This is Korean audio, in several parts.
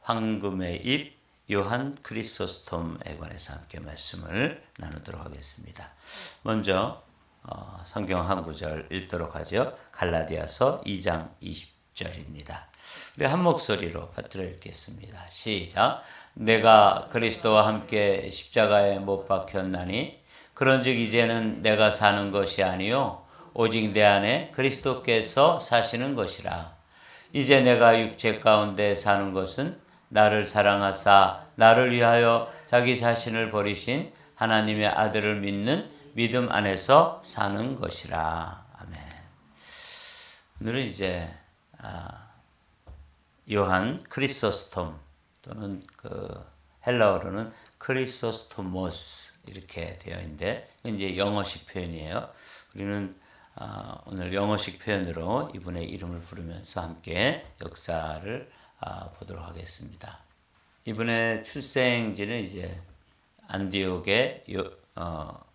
황금의 입 요한 크리소스톰에 관해서 함께 말씀을 나누도록 하겠습니다. 먼저 성경 한 구절 읽도록 하죠. 갈라디아서 2장 20절입니다. 우리 한 목소리로 받들어 읽겠습니다. 시작. 내가 그리스도와 함께 십자가에 못 박혔나니 그런즉 이제는 내가 사는 것이 아니요 오직 내 안에 그리스도께서 사시는 것이라. 이제 내가 육체 가운데 사는 것은 나를 사랑하사 나를 위하여 자기 자신을 버리신 하나님의 아들을 믿는 믿음 안에서 사는 것이라. 아멘. 오늘은 이제 요한 크리소스톰 또는 헬라어로는 크리소스토모스 이렇게 되어 있는데 이제 영어식 표현이에요. 우리는 오늘 영어식 표현으로 이분의 이름을 부르면서 함께 역사를 보도록 하겠습니다. 이분의 출생지는 이제 안디옥의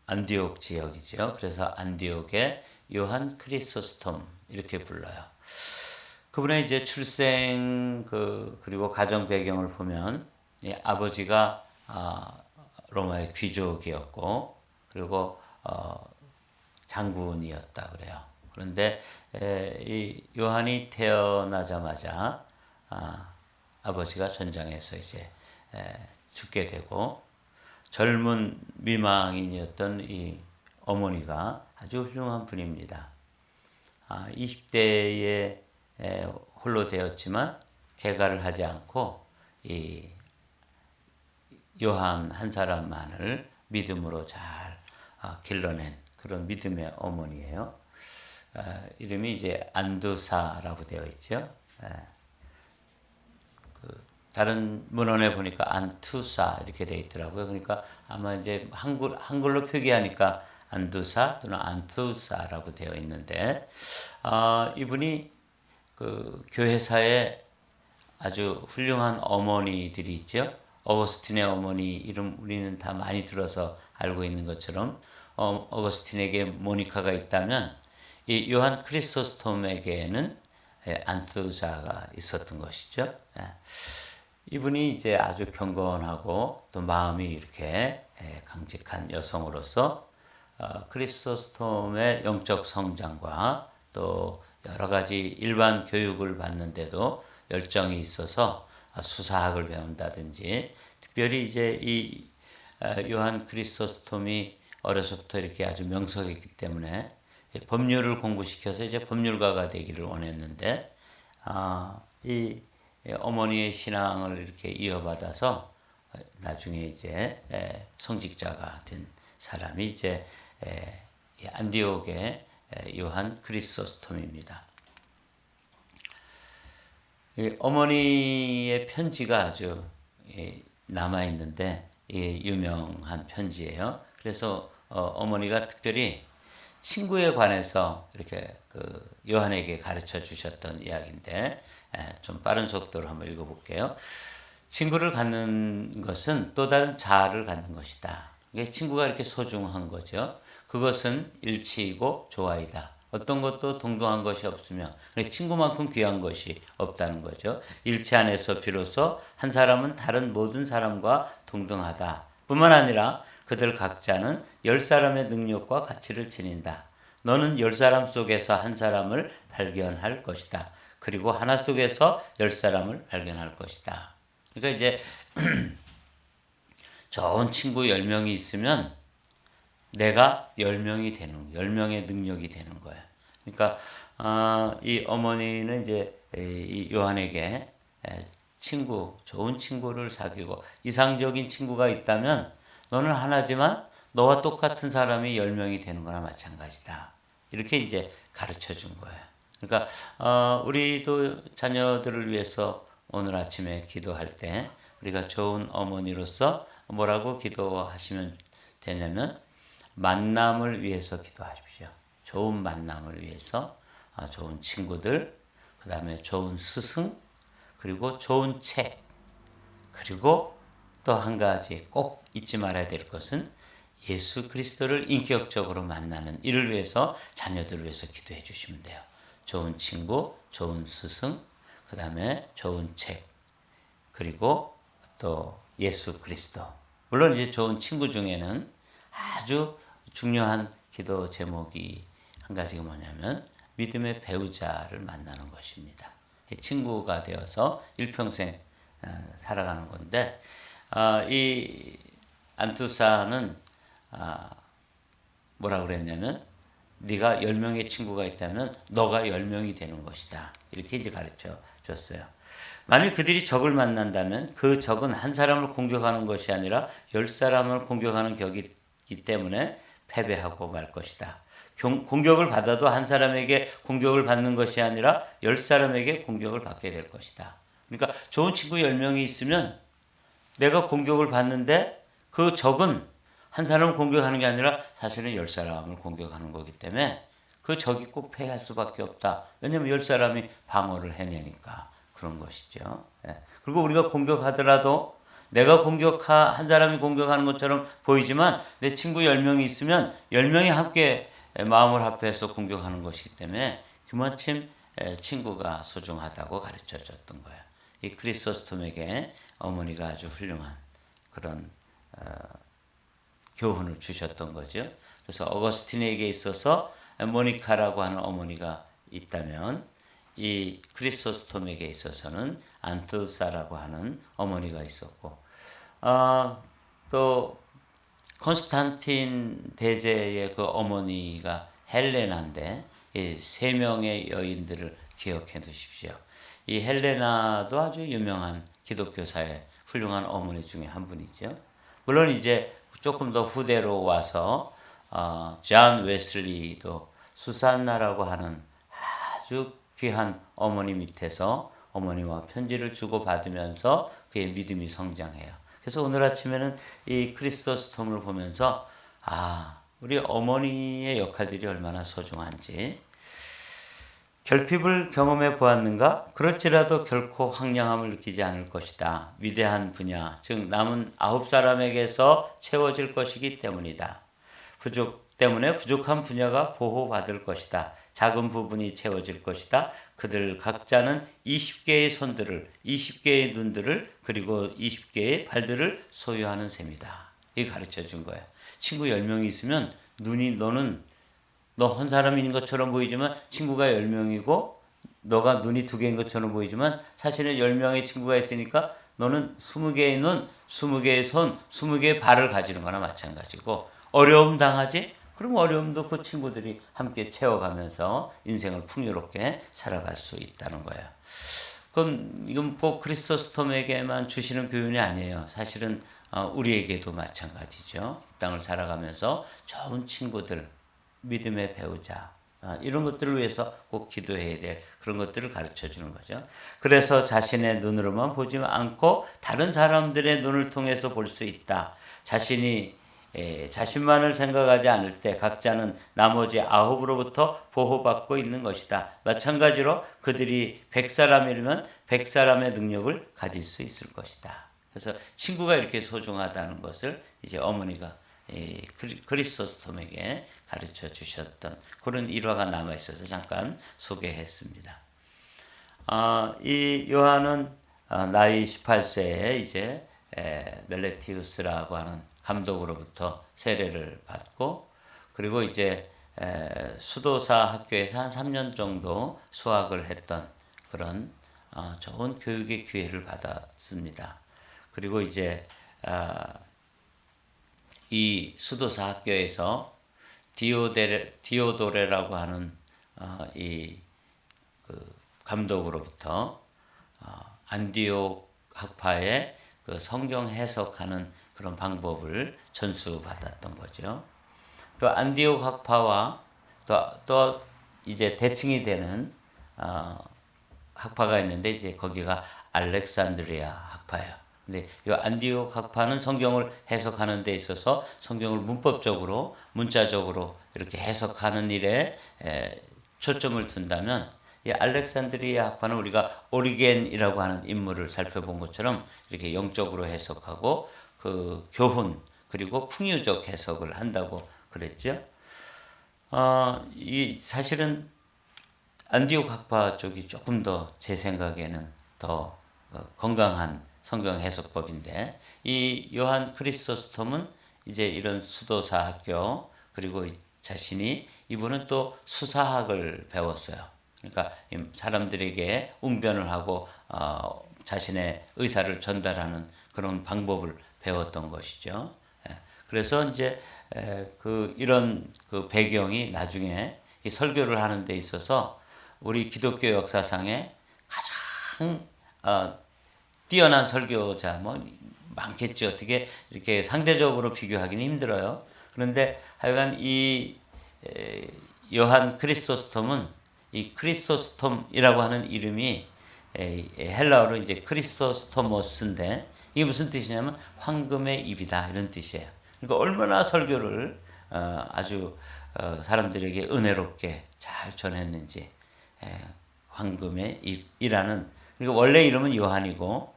안디옥 지역이죠. 그래서 안디옥의 요한 크리소스톰 이렇게 불러요. 그분의 이제 출생 그리고 가정 배경을 보면 아버지가 로마의 귀족이었고 그리고 장군이었다 그래요. 그런데 이 요한이 태어나자마자 아버지가 전장에서 이제 죽게 되고 젊은 미망인이었던 이 어머니가 아주 훌륭한 분입니다. 20대에 홀로 되었지만 개가를 하지 않고 이 요한 한 사람만을 믿음으로 잘 길러낸 그런 믿음의 어머니예요. 이름이 이제 안두사라고 되어 있죠. 다른 문헌에 보니까 안투사 이렇게 되어 있더라고요. 그러니까 아마 이제 한글로 표기하니까 안두사 또는 안투사라고 되어 있는데 이분이 교회사에 아주 훌륭한 어머니들이 있죠. 어거스틴의 어머니 이름 우리는 다 많이 들어서 알고 있는 것처럼 어거스틴에게 모니카가 있다면 이 요한 크리소스톰에게는 안투사가 있었던 것이죠. 이분이 이제 아주 경건하고 또 마음이 이렇게 강직한 여성으로서 크리소스톰의 영적 성장과 또 여러 가지 일반 교육을 받는데도 열정이 있어서 수사학을 배운다든지 특별히 이제 이 요한 크리소스톰이 어려서부터 이렇게 아주 명석했기 때문에 법률을 공부시켜서 이제 법률가가 되기를 원했는데 이 어머니의 신앙을 이렇게 이어받아서 나중에 이제 성직자가 된 사람이 이제 안디옥의 요한 크리소스톰입니다. 어머니의 편지가 아주 남아 있는데 유명한 편지예요. 그래서 어머니가 특별히 친구에 관해서 이렇게 요한에게 가르쳐 주셨던 이야기인데 좀 빠른 속도로 한번 읽어볼게요. 친구를 갖는 것은 또 다른 자아를 갖는 것이다. 친구가 이렇게 소중한 거죠. 그것은 일치이고 조화이다. 어떤 것도 동등한 것이 없으며 친구만큼 귀한 것이 없다는 거죠. 일치 안에서 비로소 한 사람은 다른 모든 사람과 동등하다. 뿐만 아니라 그들 각자는 10사람의 능력과 가치를 지닌다. 너는 10사람 속에서 한 사람을 발견할 것이다. 그리고 하나 속에서 10사람을 발견할 것이다. 그러니까 이제 좋은 친구 10명이 있으면 내가 10명이 되는, 10명의 능력이 되는 거예요. 그러니까 이 어머니는 이제 이 요한에게 친구, 좋은 친구를 사귀고 이상적인 친구가 있다면 너는 하나지만 너와 똑같은 사람이 10명이 되는 거나 마찬가지다. 이렇게 이제 가르쳐 준 거예요. 그러니까 우리도 자녀들을 위해서 오늘 아침에 기도할 때 우리가 좋은 어머니로서 뭐라고 기도하시면 되냐면 만남을 위해서 기도하십시오. 좋은 만남을 위해서 좋은 친구들, 그 다음에 좋은 스승, 그리고 좋은 책, 그리고 또 한 가지 꼭 잊지 말아야 될 것은 예수 그리스도를 인격적으로 만나는 이를 위해서 자녀들을 위해서 기도해 주시면 돼요. 좋은 친구, 좋은 스승, 그 다음에 좋은 책, 그리고 또 예수 그리스도. 물론 이제 좋은 친구 중에는 아주 중요한 기도 제목이 한 가지가 뭐냐면 믿음의 배우자를 만나는 것입니다. 친구가 되어서 일평생 살아가는 건데, 이 안투사는 뭐라 그랬냐면 네가 10명의 친구가 있다면 너가 10명이 되는 것이다. 이렇게 이제 가르쳐 줬어요. 만일 그들이 적을 만난다면 그 적은 한 사람을 공격하는 것이 아니라 10사람을 공격하는 격이기 때문에 패배하고 말 것이다. 공격을 받아도 한 사람에게 공격을 받는 것이 아니라 10사람에게 공격을 받게 될 것이다. 그러니까 좋은 친구 10명이 있으면 내가 공격을 받는데 그 적은 한 사람을 공격하는 게 아니라 사실은 10사람을 공격하는 거기 때문에 그 적이 꼭 패할 수밖에 없다. 왜냐하면 10사람이 방어를 해내니까 그런 것이죠. 그리고 우리가 공격하더라도 내가 한 사람이 공격하는 것처럼 보이지만 내 친구 10명이 있으면 10명이 함께 마음을 합해서 공격하는 것이기 때문에 그만큼 친구가 소중하다고 가르쳐 줬던 거예요. 이 크리소스톰에게 어머니가 아주 훌륭한 그런 교훈을 주셨던 거죠. 그래서 어거스틴에게 있어서 모니카라고 하는 어머니가 있다면 이 크리소스톰에게 있어서는 안투사라고 하는 어머니가 있었고, 또 콘스탄틴 대제의 그 어머니가 헬레나인데 이 3명의 여인들을 기억해 두십시오. 이 헬레나도 아주 유명한 기독교사의 훌륭한 어머니 중에 한 분이죠. 물론 이제 조금 더 후대로 와서 존 웨슬리도 수산나라고 하는 아주 귀한 어머니 밑에서 어머니와 편지를 주고받으면서 그의 믿음이 성장해요. 그래서 오늘 아침에는 이 크리소스톰을 보면서 우리 어머니의 역할들이 얼마나 소중한지, 결핍을 경험해 보았는가? 그럴지라도 결코 황량함을 느끼지 않을 것이다. 위대한 분야, 즉 남은 9사람에게서 채워질 것이기 때문이다. 부족한 분야가 보호받을 것이다. 작은 부분이 채워질 것이다. 그들 각자는 20개의 손들을, 20개의 눈들을, 그리고 20개의 발들을 소유하는 셈이다. 이거 가르쳐 준 거야. 친구 10명이 있으면 너 한 사람인 것처럼 보이지만 친구가 10명이고 너가 눈이 2개인 것처럼 보이지만 사실은 10명의 친구가 있으니까 너는 20개의 눈, 20개의 손, 20개의 발을 가지는 거나 마찬가지고, 어려움 당하지? 그럼 어려움도 그 친구들이 함께 채워가면서 인생을 풍요롭게 살아갈 수 있다는 거예요. 이건 꼭 크리소스톰에게만 주시는 교훈이 아니에요. 사실은 우리에게도 마찬가지죠. 이 땅을 살아가면서 좋은 친구들, 믿음의 배우자, 이런 것들을 위해서 꼭 기도해야 될 그런 것들을 가르쳐 주는 거죠. 그래서 자신의 눈으로만 보지 않고 다른 사람들의 눈을 통해서 볼 수 있다. 자신만을 생각하지 않을 때 각자는 나머지 9으로부터 보호받고 있는 것이다. 마찬가지로 그들이 100사람이면 100사람의 능력을 가질 수 있을 것이다. 그래서 친구가 이렇게 소중하다는 것을 이제 어머니가 크리소스톰에게 가르쳐 주셨던 그런 일화가 남아 있어서 잠깐 소개했습니다. 이 요한은 나이 18세에 이제 멜레티우스라고 하는 감독으로부터 세례를 받고, 그리고 이제 수도사 학교에서 한 3년 정도 수학을 했던 그런 좋은 교육의 기회를 받았습니다. 그리고 이제 이 수도사 학교에서 디오도레라고 하는 감독으로부터 안디옥 학파의 그 성경 해석하는 그런 방법을 전수받았던 거죠. 그 안디옥 학파와 또 이제 대칭이 되는 학파가 있는데 이제 거기가 알렉산드리아 학파예요. 근데 이 안디옥 학파는 성경을 해석하는 데 있어서 성경을 문법적으로, 문자적으로 이렇게 해석하는 일에 초점을 둔다면, 이 알렉산드리아 학파는 우리가 오리겐이라고 하는 인물을 살펴본 것처럼 이렇게 영적으로 해석하고 그 교훈 그리고 풍유적 해석을 한다고 그랬죠. 이 사실은 안디옥 학파 쪽이 조금 더 제 생각에는 더 건강한 성경 해석법인데 이 요한 크리소스톰은 이제 이런 수도사 학교 그리고 자신이 이분은 또 수사학을 배웠어요. 그러니까 사람들에게 웅변을 하고 자신의 의사를 전달하는 그런 방법을 배웠던 것이죠. 그래서 이제 이런 그 배경이 나중에 이 설교를 하는 데 있어서 우리 기독교 역사상에 가장 뛰어난 설교자 뭐 많겠죠. 어떻게 이렇게 상대적으로 비교하기는 힘들어요. 그런데 하여간 이 요한 크리소스톰은 이 크리소스톰이라고 하는 이름이 헬라어로 이제 크리소스토모스인데 이게 무슨 뜻이냐면 황금의 입이다 이런 뜻이에요. 그러니까 얼마나 설교를 아주 사람들에게 은혜롭게 잘 전했는지 황금의 입이라는 그러니까 원래 이름은 요한이고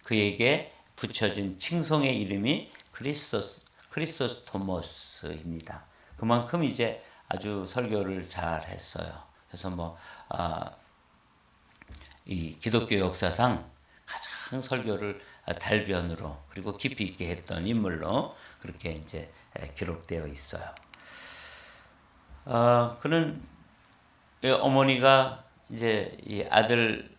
그에게 붙여진 칭송의 이름이 크리소스토모스입니다. 그만큼 이제 아주 설교를 잘 했어요. 그래서 이 기독교 역사상 가장 설교를 달변으로 그리고 깊이 있게 했던 인물로 그렇게 이제 기록되어 있어요. 그는 어머니가 이제 이 아들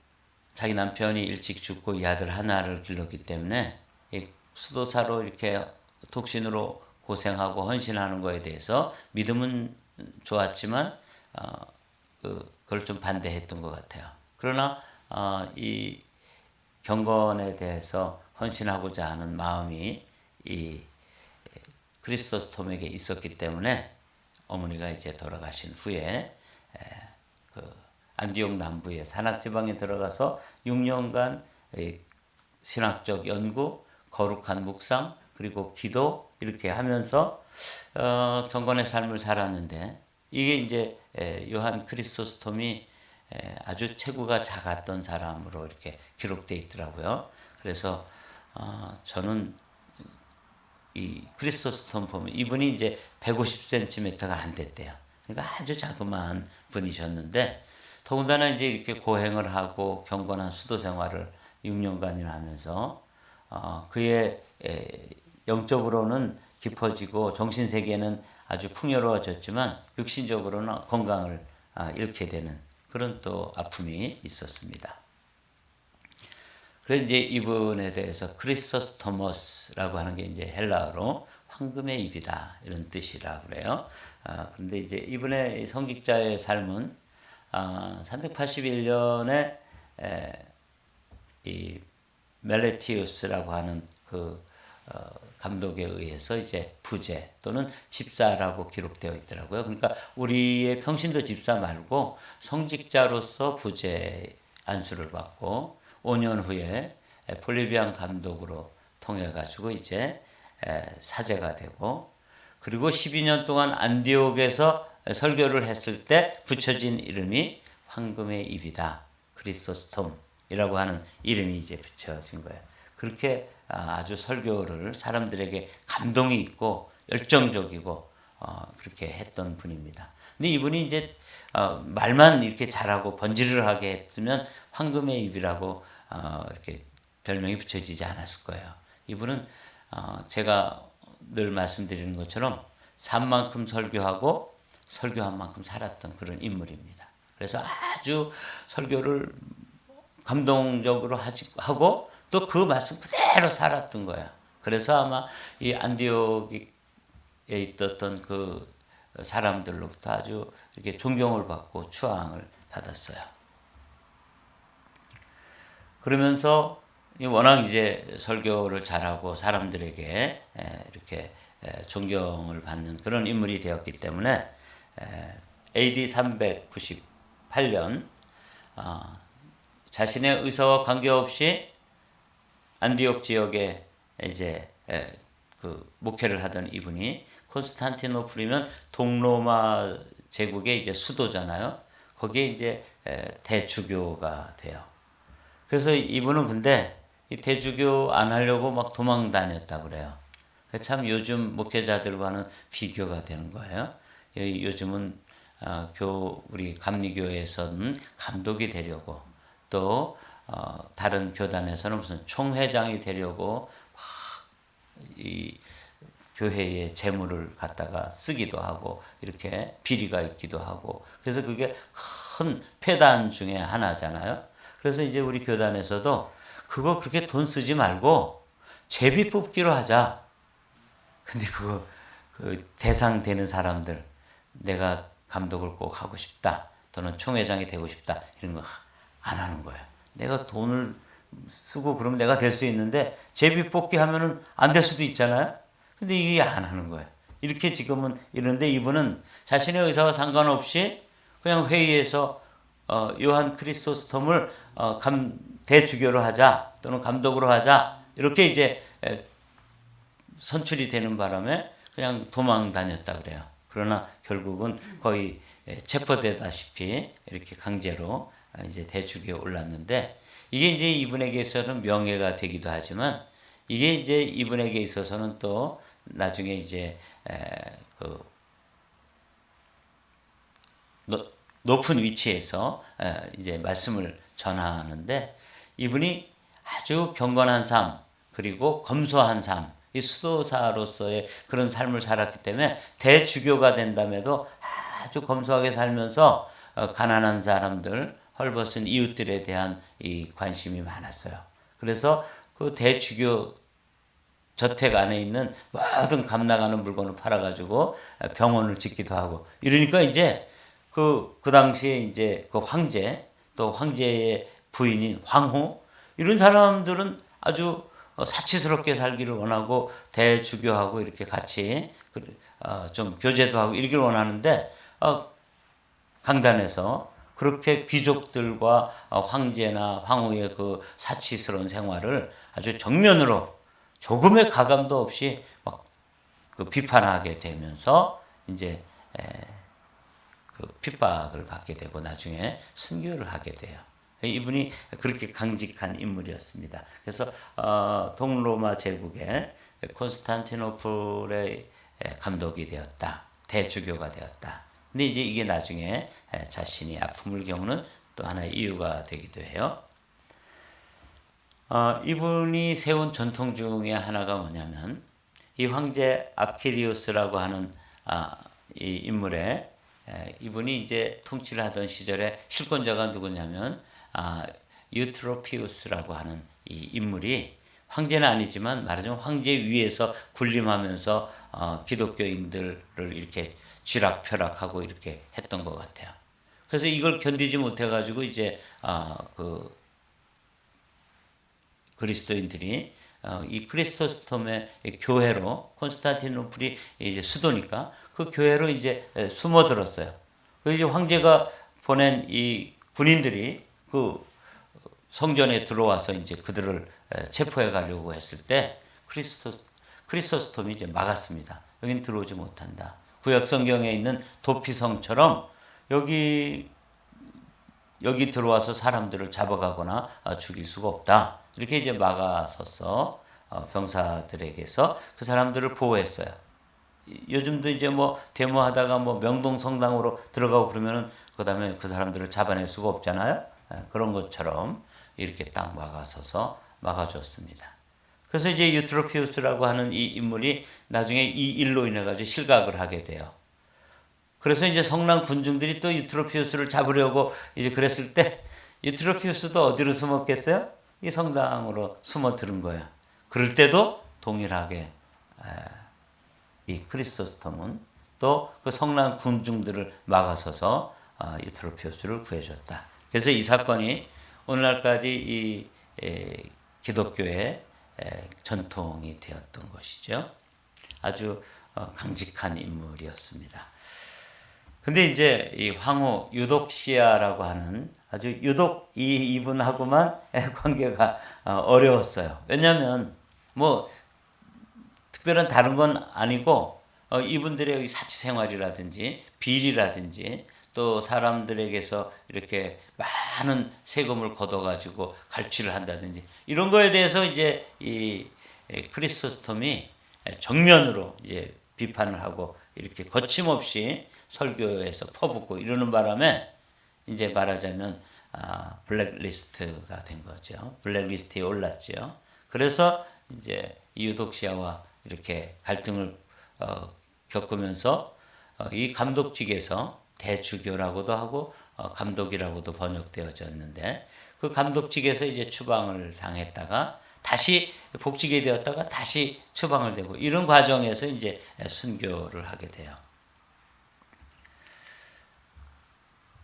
자기 남편이 일찍 죽고 이 아들 하나를 길렀기 때문에 이 수도사로 이렇게 독신으로 고생하고 헌신하는 거에 대해서 믿음은 좋았지만 그걸 좀 반대했던 것 같아요. 그러나 이 경건에 대해서 헌신하고자 하는 마음이 이 크리소스톰에게 있었기 때문에 어머니가 이제 돌아가신 후에 안디옥 남부의 산악지방에 들어가서 6년간 신학적 연구, 거룩한 묵상, 그리고 기도 이렇게 하면서 경건의 삶을 살았는데 이게 이제 요한 크리소스톰이 아주 체구가 작았던 사람으로 이렇게 기록되어 있더라고요. 그래서 저는 이 크리소스톰 보면 이분이 이제 150cm가 안 됐대요. 그러니까 아주 자그마한 분이셨는데 더군다나 이제 이렇게 고행을 하고 경건한 수도 생활을 6년간이나 하면서 그의 영적으로는 깊어지고 정신세계는 아주 풍요로워졌지만 육신적으로는 건강을 잃게 되는 그런 또 아픔이 있었습니다. 그래서 이제 이분에 대해서 크리소스토모스라고 하는 게 이제 헬라어로 황금의 입이다 이런 뜻이라고 그래요. 그런데 이제 이분의 성직자의 삶은 381년에 이 멜레티우스라고 하는 그 감독에 의해서 이제 부제 또는 집사라고 기록되어 있더라고요. 그러니까 우리의 평신도 집사 말고 성직자로서 부제 안수를 받고 5년 후에 볼리비안 감독으로 통해 가지고 이제 사제가 되고 그리고 12년 동안 안디옥에서 설교를 했을 때 붙여진 이름이 황금의 입이다. 크리소스톰이라고 하는 이름이 이제 붙여진 거예요. 그렇게 아주 설교를 사람들에게 감동이 있고 열정적이고 그렇게 했던 분입니다. 근데 이분이 이제 말만 이렇게 잘하고 번지르르하게 했으면 황금의 입이라고 이렇게 별명이 붙여지지 않았을 거예요. 이분은 제가 늘 말씀드리는 것처럼 산 만큼 설교하고 설교한 만큼 살았던 그런 인물입니다. 그래서 아주 설교를 감동적으로 하고 또 그 말씀 그대로 살았던 거야. 그래서 아마 이 안디옥에 있었던 그 사람들로부터 아주 이렇게 존경을 받고 추앙을 받았어요. 그러면서 워낙 이제 설교를 잘하고 사람들에게 이렇게 존경을 받는 그런 인물이 되었기 때문에 AD 398년 자신의 의사와 관계없이 안디옥 지역에 이제 그 목회를 하던 이분이 콘스탄티노플이면 동로마 제국의 이제 수도잖아요. 거기에 이제 대주교가 돼요. 그래서 이분은 근데 이 대주교 안 하려고 막 도망 다녔다 그래요. 참 요즘 목회자들과는 비교가 되는 거예요. 요즘은 우리 감리교에서는 감독이 되려고 또 다른 교단에서는 무슨 총회장이 되려고 이 교회의 재물을 갖다가 쓰기도 하고 이렇게 비리가 있기도 하고 그래서 그게 큰 폐단 중에 하나잖아요. 그래서 이제 우리 교단에서도 그거 그렇게 돈 쓰지 말고 제비 뽑기로 하자. 근데 그 대상 되는 사람들 내가 감독을 꼭 하고 싶다 또는 총회장이 되고 싶다 이런 거 안 하는 거예요. 내가 돈을 쓰고 그러면 내가 될 수 있는데 제비 뽑기 하면은 안 될 수도 있잖아요. 근데 이게 안 하는 거예요. 이렇게 지금은 이런데 이분은 자신의 의사와 상관없이 그냥 회의에서 요한 크리소스톰을 대주교로 하자 또는 감독으로 하자 이렇게 이제 선출이 되는 바람에 그냥 도망 다녔다 그래요. 그러나 결국은 거의 체포되다시피 이렇게 강제로 이제 대주교에 올랐는데 이게 이제 이분에게 있어서는 명예가 되기도 하지만 이게 이제 이분에게 있어서는 또 나중에 이제 그 높은 위치에서 이제 말씀을 전하는데 이분이 아주 경건한 삶 그리고 검소한 삶 이 수도사로서의 그런 삶을 살았기 때문에 대주교가 된다면도 아주 검소하게 살면서 가난한 사람들 헐벗은 이웃들에 대한 이 관심이 많았어요. 그래서 그 대주교 저택 안에 있는 모든 값 나가는 물건을 팔아가지고 병원을 짓기도 하고 이러니까 이제 그 당시에 이제 그 황제 또 황제의 부인인 황후 이런 사람들은 아주 사치스럽게 살기를 원하고 대주교하고 이렇게 같이 좀 교제도 하고 이러기를 원하는데 강단에서 그렇게 귀족들과 황제나 황후의 그 사치스러운 생활을 아주 정면으로 조금의 가감도 없이 막 그 비판하게 되면서 이제 그 핍박을 받게 되고 나중에 순교를 하게 돼요. 이분이 그렇게 강직한 인물이었습니다. 그래서 동로마 제국의 콘스탄티노플의 감독이 되었다. 대주교가 되었다. 근데 이제 이게 나중에 자신이 아픔을 겪는 또 하나의 이유가 되기도 해요. 이분이 세운 전통 중에 하나가 뭐냐면 이 황제 아키디우스라고 하는 이 인물의 이분이 이제 통치를 하던 시절에 실권자가 누구냐면 유트로피우스라고 하는 이 인물이 황제는 아니지만 말하자면 황제 위에서 군림하면서 기독교인들을 이렇게 쥐락펴락하고 이렇게 했던 것 같아요. 그래서 이걸 견디지 못해가지고 이제 그 그리스도인들이 이 크리소스톰의 교회로 콘스탄티노플이 이제 수도니까 그 교회로 이제 숨어들었어요. 그 이제 황제가 보낸 이 군인들이 그 성전에 들어와서 이제 그들을 체포해 가려고 했을 때 크리소스톰이 이제 막았습니다. 여기는 들어오지 못한다. 구약 성경에 있는 도피성처럼 여기 들어와서 사람들을 잡아가거나 죽일 수가 없다. 이렇게 이제 막아서서 병사들에게서 그 사람들을 보호했어요. 요즘도 이제 뭐 데모하다가 뭐 명동 성당으로 들어가고 그러면은 그다음에 그 사람들을 잡아낼 수가 없잖아요. 그런 것처럼 이렇게 딱 막아서서 막아줬습니다. 그래서 이제 유트로피우스라고 하는 이 인물이 나중에 이 일로 인해 가지고 실각을 하게 돼요. 그래서 이제 성난 군중들이 또 유트로피우스를 잡으려고 이제 그랬을 때 유트로피우스도 어디로 숨었겠어요? 이 성당으로 숨어 들은 거예요. 그럴 때도 동일하게 이 크리소스톰은 또 그 성난 군중들을 막아서서 유트로피우스를 구해줬다. 그래서 이 사건이 오늘날까지 이 기독교의 전통이 되었던 것이죠. 아주 강직한 인물이었습니다. 근데 이제 이 황후 유독시아라고 하는 아주 유독 이분하고만 관계가 어려웠어요. 왜냐하면 뭐 특별한 다른 건 아니고 이분들의 사치 생활이라든지 비리라든지 또 사람들에게서 이렇게 많은 세금을 걷어가지고 갈취를 한다든지 이런 거에 대해서 이제 이 크리소스톰이 정면으로 이제 비판을 하고 이렇게 거침없이 설교에서 퍼붓고 이러는 바람에 이제 말하자면 블랙리스트가 된 거죠. 블랙리스트에 올랐죠. 그래서 이제 유독시아와 이렇게 갈등을 겪으면서 이 감독직에서 대주교라고도 하고 감독이라고도 번역되어졌는데 그 감독직에서 이제 추방을 당했다가 다시 복직이 되었다가 다시 추방을 되고 이런 과정에서 이제 순교를 하게 돼요.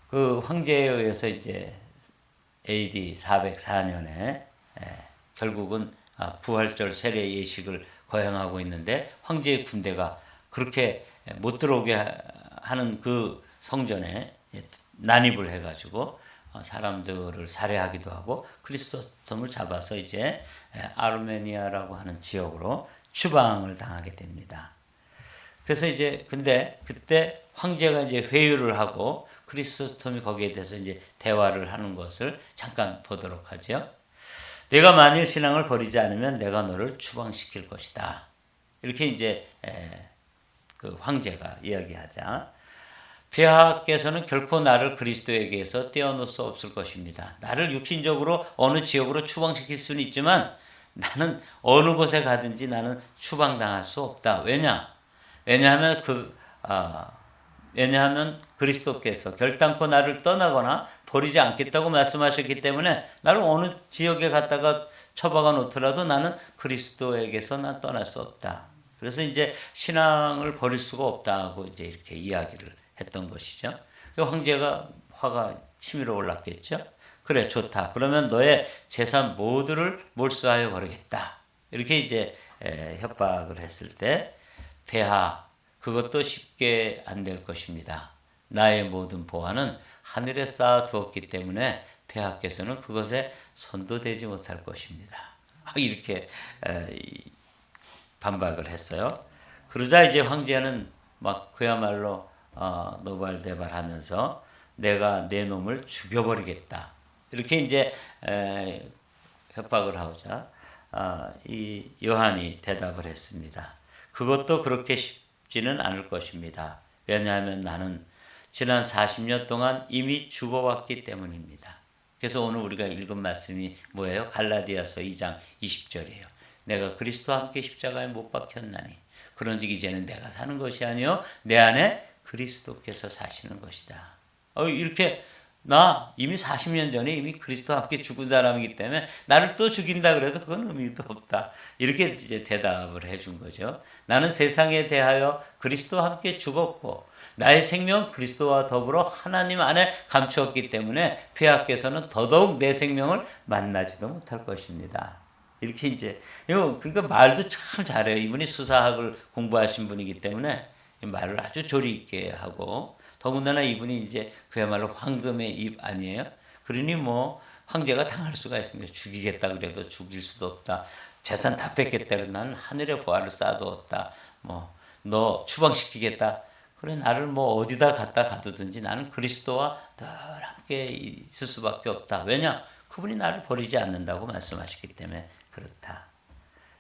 그 황제에 의해서 이제 AD 404년에 결국은 부활절 세례 예식을 거행하고 있는데 황제의 군대가 그렇게 못 들어오게 하는 그 성전에 난입을 해가지고 사람들을 살해하기도 하고 크리스토스톰을 잡아서 이제 아르메니아라고 하는 지역으로 추방을 당하게 됩니다. 그래서 이제 근데 그때 황제가 이제 회유를 하고 크리스토스톰이 거기에 대해서 이제 대화를 하는 것을 잠깐 보도록 하죠. 내가 만일 신앙을 버리지 않으면 내가 너를 추방시킬 것이다. 이렇게 이제 그 황제가 이야기하자 폐하께서는 결코 나를 그리스도에게서 떼어놓을 수 없을 것입니다. 나를 육신적으로 어느 지역으로 추방시킬 수는 있지만 나는 어느 곳에 가든지 나는 추방당할 수 없다. 왜냐하면 왜냐하면 그리스도께서 결단코 나를 떠나거나 버리지 않겠다고 말씀하셨기 때문에 나를 어느 지역에 갔다가 처박아 놓더라도 나는 그리스도에게서 난 떠날 수 없다. 그래서 이제 신앙을 버릴 수가 없다고 이제 이렇게 이야기를 했던 것이죠. 그 황제가 화가 치밀어 올랐겠죠. 그래 좋다. 그러면 너의 재산 모두를 몰수하여 버리겠다. 이렇게 이제 협박을 했을 때 폐하 그것도 쉽게 안 될 것입니다. 나의 모든 보화는 하늘에 쌓아두었기 때문에 폐하께서는 그것에 손도 대지 못할 것입니다. 이렇게 반박을 했어요. 그러자 이제 황제는 막 그야말로 노발대발하면서 내가 내 놈을 죽여버리겠다. 이렇게 이제 협박을 하고자 이 요한이 대답을 했습니다. 그것도 그렇게 쉽지는 않을 것입니다. 왜냐하면 나는 지난 40년 동안 이미 죽어왔기 때문입니다. 그래서 오늘 우리가 읽은 말씀이 뭐예요? 갈라디아서 2장 20절이에요. 내가 그리스도와 함께 십자가에 못 박혔나니 그런즉 이제는 내가 사는 것이 아니요 내 안에 그리스도께서 사시는 것이다. 이렇게 나 이미 40년 전에 이미 그리스도와 함께 죽은 사람이기 때문에 나를 또 죽인다 그래도 그건 의미도 없다. 이렇게 이제 대답을 해준 거죠. 나는 세상에 대하여 그리스도와 함께 죽었고 나의 생명 그리스도와 더불어 하나님 안에 감추었기 때문에 폐하께서는 더더욱 내 생명을 만나지도 못할 것입니다. 이렇게 이제 그러니까 말도 참 잘해요. 이분이 수사학을 공부하신 분이기 때문에 말을 아주 조리 있게 하고 더군다나 이분이 이제 그야말로 황금의 입 아니에요. 그러니 뭐 황제가 당할 수가 있습니다. 죽이겠다 그래도 죽일 수도 없다. 재산 다 뺏겠다 그래도 나는 하늘에 보화를 쌓아두었다. 뭐 너 추방시키겠다. 그래 나를 뭐 어디다 갖다 가두든지 나는 그리스도와 늘 함께 있을 수밖에 없다. 왜냐? 그분이 나를 버리지 않는다고 말씀하셨기 때문에 그렇다.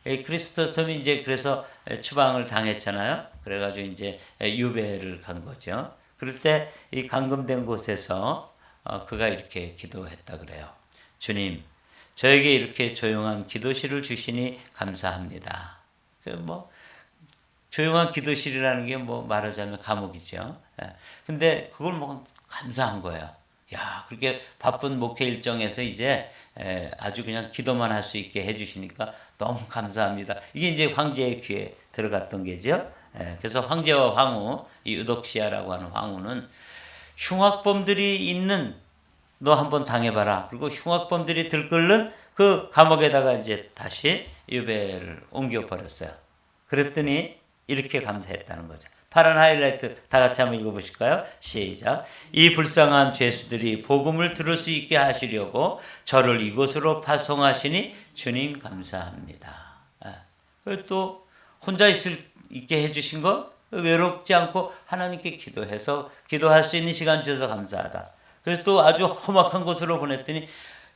크리스토스톰이 이제 그래서 추방을 당했잖아요. 그래가지고 이제 유배를 간 거죠. 그럴 때 이 감금된 곳에서 그가 이렇게 기도했다 그래요. 주님, 저에게 이렇게 조용한 기도실을 주시니 감사합니다. 뭐 조용한 기도실이라는 게 뭐 말하자면 감옥이죠. 근데 그걸 뭐 감사한 거예요. 야, 그렇게 바쁜 목회 일정에서 이제 아주 그냥 기도만 할 수 있게 해주시니까 너무 감사합니다. 이게 이제 황제의 귀에 들어갔던 게죠. 그래서 황제와 황후, 이 유독시아라고 하는 황후는 흉악범들이 있는 너 한번 당해봐라. 그리고 흉악범들이 들끓는 그 감옥에다가 이제 다시 유배를 옮겨버렸어요. 그랬더니 이렇게 감사했다는 거죠. 파란 하이라이트 다 같이 한번 읽어보실까요? 시작. 이 불쌍한 죄수들이 복음을 들을 수 있게 하시려고 저를 이곳으로 파송하시니 주님 감사합니다. 또 혼자 있게 해주신 거 외롭지 않고 하나님께 기도해서 기도할 수 있는 시간 주셔서 감사하다. 그래서 또 아주 험악한 곳으로 보냈더니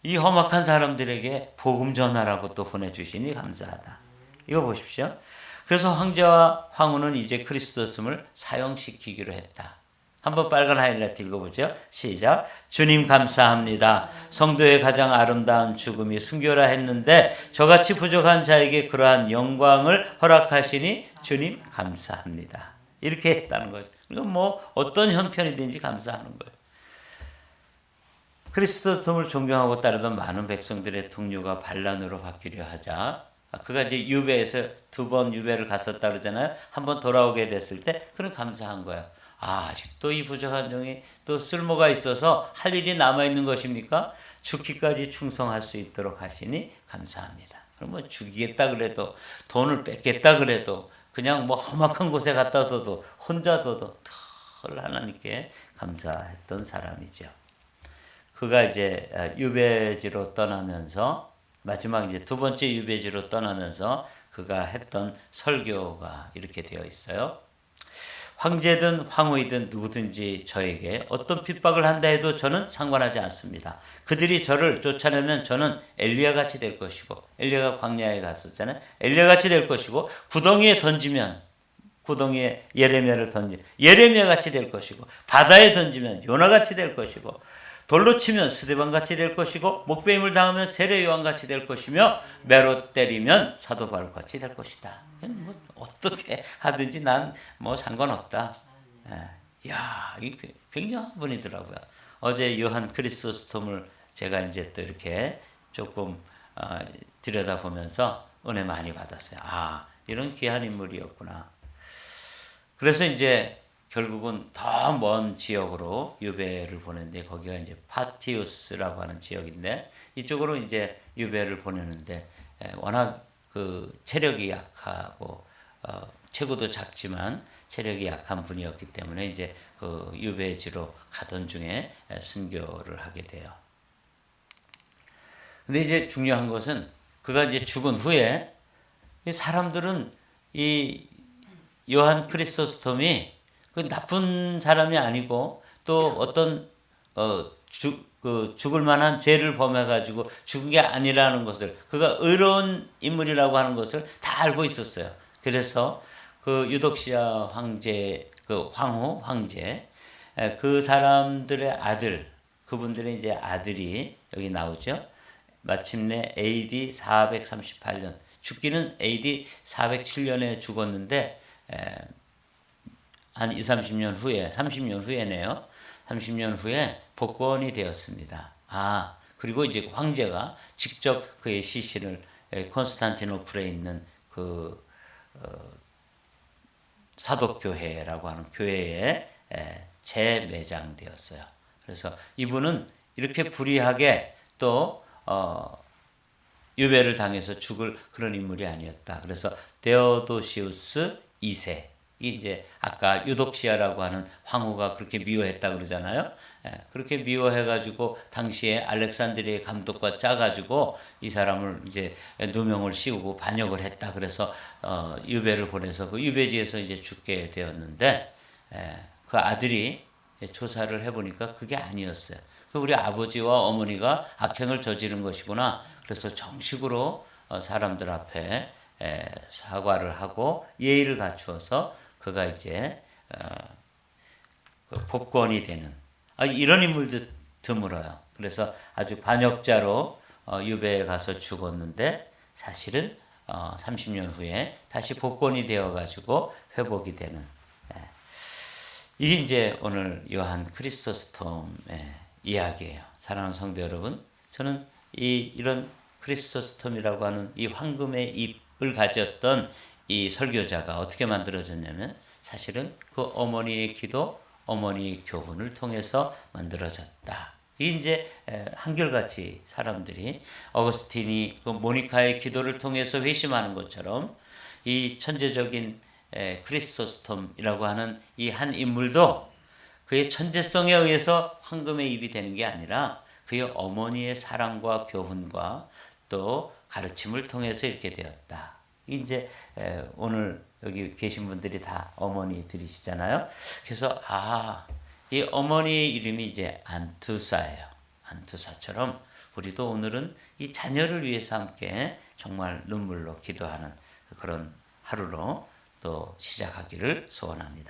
이 험악한 사람들에게 복음 전하라고 또 보내주시니 감사하다. 이거 보십시오. 그래서 황제와 황후는 이제 크리스토스를 사형시키기로 했다. 한번 빨간 하이라이트 읽어보죠. 시작. 주님 감사합니다. 성도의 가장 아름다운 죽음이 순교라 했는데 저같이 부족한 자에게 그러한 영광을 허락하시니 주님 감사합니다. 이렇게 했다는 거죠. 이건 뭐 어떤 형편이든지 감사하는 거예요. 그리스도를 존경하고 따르던 많은 백성들의 동료가 반란으로 바뀌려 하자 그가 이제 유배에서 2번 유배를 갔었다 그러잖아요. 한번 돌아오게 됐을 때 그는 감사한 거예요. 아직도 이 부족한 종이 또 쓸모가 있어서 할 일이 남아있는 것입니까? 죽기까지 충성할 수 있도록 하시니 감사합니다. 그럼 뭐 죽이겠다 그래도 돈을 뺏겠다 그래도 그냥 뭐 험악한 곳에 갖다 둬도 혼자 둬도 늘 하나님께 감사했던 사람이죠. 그가 이제 유배지로 떠나면서 마지막 이제 2번째 유배지로 떠나면서 그가 했던 설교가 이렇게 되어 있어요. 황제든 황후이든 누구든지 저에게 어떤 핍박을 한다 해도 저는 상관하지 않습니다. 그들이 저를 쫓아내면 저는 엘리야 같이 될 것이고 엘리야가 광야에 갔었잖아요. 엘리야 같이 될 것이고 구덩이에 던지면 구덩이에 예레미야를 던지면 예레미야 같이 될 것이고 바다에 던지면 요나 같이 될 것이고 돌로 치면 스데반 같이 될 것이고 목베임을 당하면 세례 요한 같이 될 것이며 매로 때리면 사도 바울 같이 될 것이다. 뭐 어떻게 하든지 난 뭐 상관없다. 야, 이 굉장한 분이더라고요. 어제 요한 크리소스톰을 제가 이제 또 이렇게 조금 들여다보면서 은혜 많이 받았어요. 이런 귀한 인물이었구나. 그래서 이제 결국은 더 먼 지역으로 유배를 보냈는데 거기가 이제 파티우스라고 하는 지역인데 이쪽으로 이제 유배를 보내는데 워낙 그 체력이 약하고 체구도 작지만 체력이 약한 분이었기 때문에 이제 그 유배지로 가던 중에 순교를 하게 돼요. 근데 이제 중요한 것은 그가 이제 죽은 후에 이 사람들은 이 요한 크리소스톰이 그 나쁜 사람이 아니고 또 어떤 죽을 만한 죄를 범해가지고 죽은 게 아니라는 것을 그가 의로운 인물이라고 하는 것을 다 알고 있었어요. 그래서 그 유독시아 황제 그 황후 황제 그 사람들의 아들 그분들의 이제 아들이 여기 나오죠. 마침내 AD 438년 죽기는 AD 407년에 죽었는데 한 30년 후에네요. 30년 후에 복권이 되었습니다. 그리고 이제 황제가 직접 그의 시신을 콘스탄티노플에 있는 그 사독교회라고 하는 교회에 재매장되었어요. 그래서 이분은 이렇게 불의하게 또 유배를 당해서 죽을 그런 인물이 아니었다. 그래서 데오도시우스 2세 이제 아까 유독시아라고 하는 황후가 그렇게 미워했다 그러잖아요. 그렇게 미워해가지고 당시에 알렉산드리아의 감독과 짜가지고 이 사람을 이제 누명을 씌우고 반역을 했다. 그래서 유배를 보내서 그 유배지에서 이제 죽게 되었는데 그 아들이 조사를 해보니까 그게 아니었어요. 우리 아버지와 어머니가 악행을 저지른 것이구나. 그래서 정식으로 사람들 앞에 사과를 하고 예의를 갖추어서 그가 이제 복권이 되는 이런 인물도 드물어요. 그래서 아주 반역자로 유배에 가서 죽었는데 사실은 30년 후에 다시 복권이 되어가지고 회복이 되는 이게 이제 오늘 요한 크리소스톰의 이야기예요. 사랑하는 성도 여러분, 저는 이런 크리소스톰이라고 하는 이 황금의 잎을 가졌던 이 설교자가 어떻게 만들어졌냐면 사실은 그 어머니의 기도, 어머니의 교훈을 통해서 만들어졌다. 이게 이제 한결같이 사람들이 어거스틴이 그 모니카의 기도를 통해서 회심하는 것처럼 이 천재적인 크리소스톰이라고 하는 이 한 인물도 그의 천재성에 의해서 황금의 잎이 되는 게 아니라 그의 어머니의 사랑과 교훈과 또 가르침을 통해서 이렇게 되었다. 이제 오늘 여기 계신 분들이 다 어머니들이시잖아요. 그래서 이 어머니의 이름이 이제 안투사예요. 안투사처럼 우리도 오늘은 이 자녀를 위해서 함께 정말 눈물로 기도하는 그런 하루로 또 시작하기를 소원합니다.